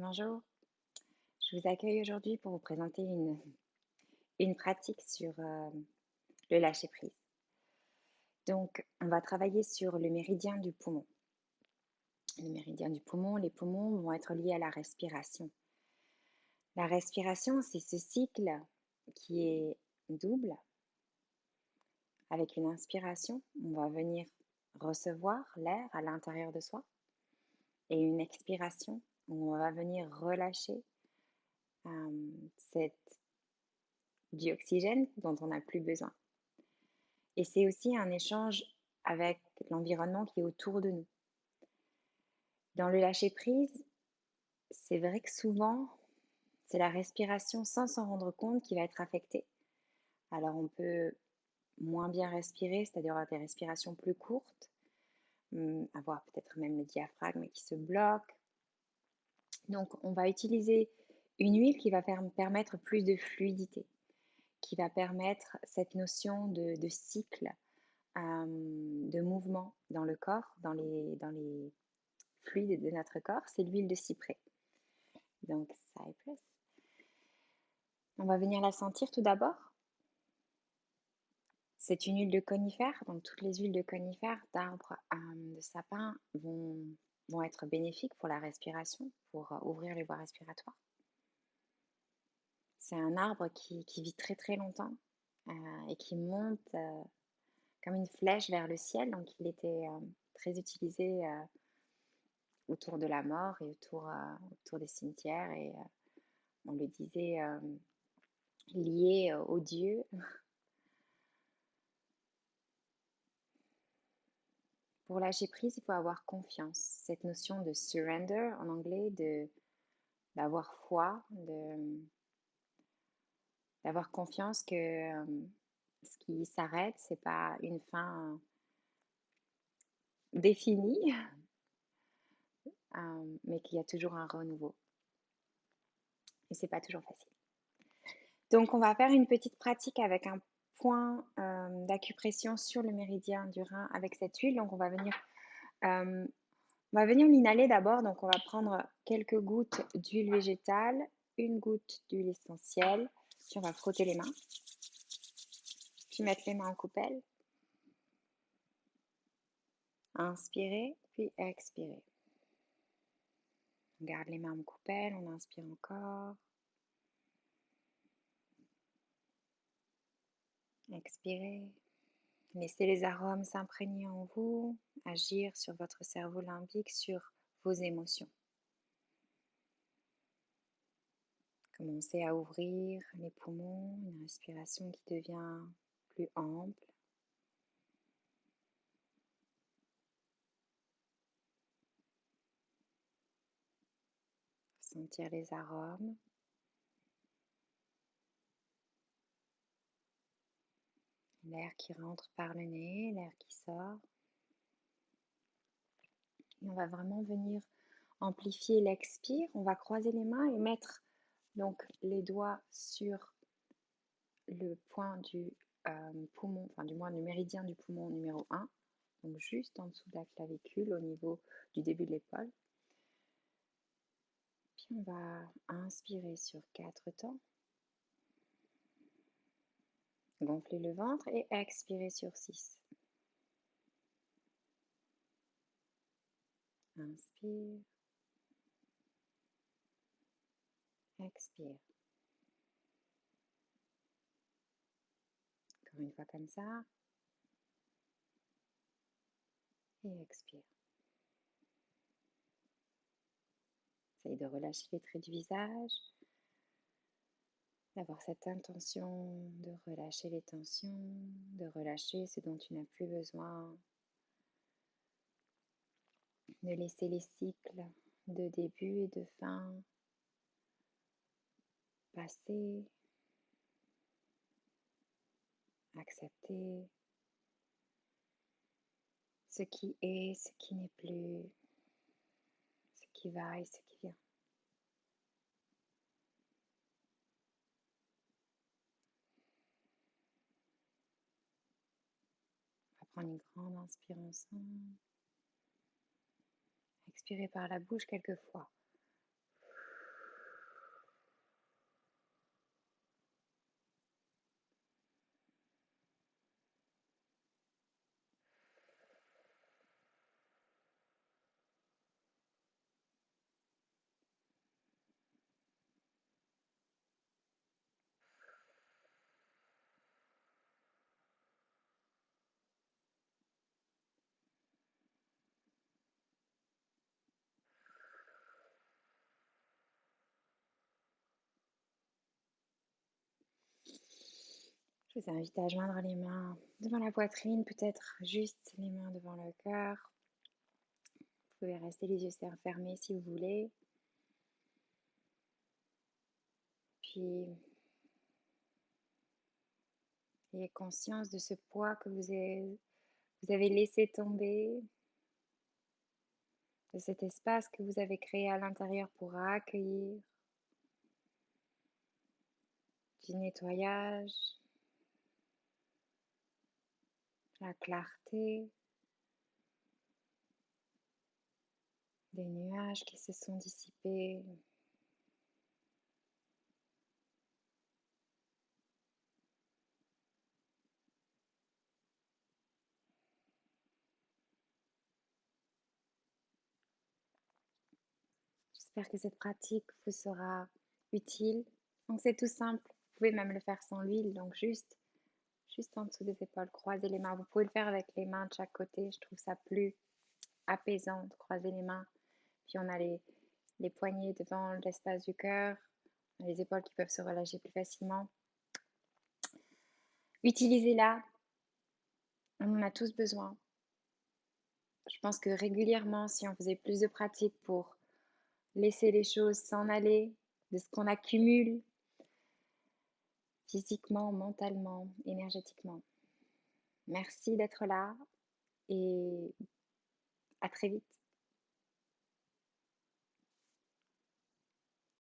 Bonjour, je vous accueille aujourd'hui pour vous présenter une pratique sur le lâcher-prise. Donc, on va travailler sur le méridien du poumon. Le méridien du poumon, les poumons vont être liés à la respiration. La respiration, c'est ce cycle qui est double. Avec une inspiration, on va venir recevoir l'air à l'intérieur de soi et une expiration, on va venir relâcher cette dioxygène dont on n'a plus besoin. Et c'est aussi un échange avec l'environnement qui est autour de nous. Dans le lâcher-prise, c'est vrai que souvent, c'est la respiration sans s'en rendre compte qui va être affectée. Alors on peut moins bien respirer, c'est-à-dire avoir des respirations plus courtes, avoir peut-être même le diaphragme qui se bloque. Donc on va utiliser une huile qui va permettre plus de fluidité, qui va permettre cette notion de cycle, de mouvement dans le corps, dans les fluides de notre corps, c'est l'huile de cyprès. Donc, cypress. On va venir la sentir tout d'abord. C'est une huile de conifère, donc toutes les huiles de conifère, d'arbres, de sapin vont être bénéfiques pour la respiration, pour ouvrir les voies respiratoires. C'est un arbre qui vit très très longtemps et qui monte comme une flèche vers le ciel, donc il était très utilisé autour de la mort et autour des cimetières et on le disait lié aux dieux. Pour lâcher prise, il faut avoir confiance. Cette notion de surrender en anglais, d'avoir foi, d'avoir confiance que ce qui s'arrête, c'est pas une fin définie, mais qu'il y a toujours un renouveau. Et c'est pas toujours facile. Donc, on va faire une petite pratique avec un point d'acupression sur le méridien du rein avec cette huile. Donc, on va venir l'inhaler d'abord. Donc, on va prendre quelques gouttes d'huile végétale, une goutte d'huile essentielle. Puis, on va frotter les mains. Puis, mettre les mains en coupelle. Inspirer, puis expirer. On garde les mains en coupelle. On inspire encore. Expirez. Laissez les arômes s'imprégner en vous, agir sur votre cerveau limbique, sur vos émotions. Commencez à ouvrir les poumons, une respiration qui devient plus ample. Sentir les arômes. L'air qui rentre par le nez, l'air qui sort. Et on va vraiment venir amplifier l'expire. On va croiser les mains et mettre donc les doigts sur le point du poumon, enfin du moins du méridien du poumon numéro 1, donc juste en dessous de la clavicule au niveau du début de l'épaule. Puis on va inspirer sur 4 temps, gonfler le ventre et expirer sur 6. Inspire, expire. Encore une fois comme ça. Et expire. Essaye de relâcher les traits du visage, d'avoir cette intention de relâcher les tensions, de relâcher ce dont tu n'as plus besoin, de laisser les cycles de début et de fin passer, accepter ce qui est, ce qui n'est plus, ce qui va et ce qui vient. On va prendre une grande inspiration. Expirez par la bouche quelques fois. Je vous invite à joindre les mains devant la poitrine, peut-être juste les mains devant le cœur. Vous pouvez rester les yeux fermés si vous voulez. Puis, ayez conscience de ce poids que vous avez laissé tomber, de cet espace que vous avez créé à l'intérieur pour accueillir du nettoyage, la clarté, des nuages qui se sont dissipés. J'espère que cette pratique vous sera utile. Donc c'est tout simple. Vous pouvez même le faire sans l'huile, donc juste en dessous des épaules, croisez les mains. Vous pouvez le faire avec les mains de chaque côté. Je trouve ça plus apaisant de croiser les mains. Puis on a les poignets devant l'espace du cœur, les épaules qui peuvent se relâcher plus facilement. Utilisez-la. On en a tous besoin. Je pense que régulièrement, si on faisait plus de pratiques pour laisser les choses s'en aller, de ce qu'on accumule physiquement, mentalement, énergétiquement. Merci d'être là et à très vite.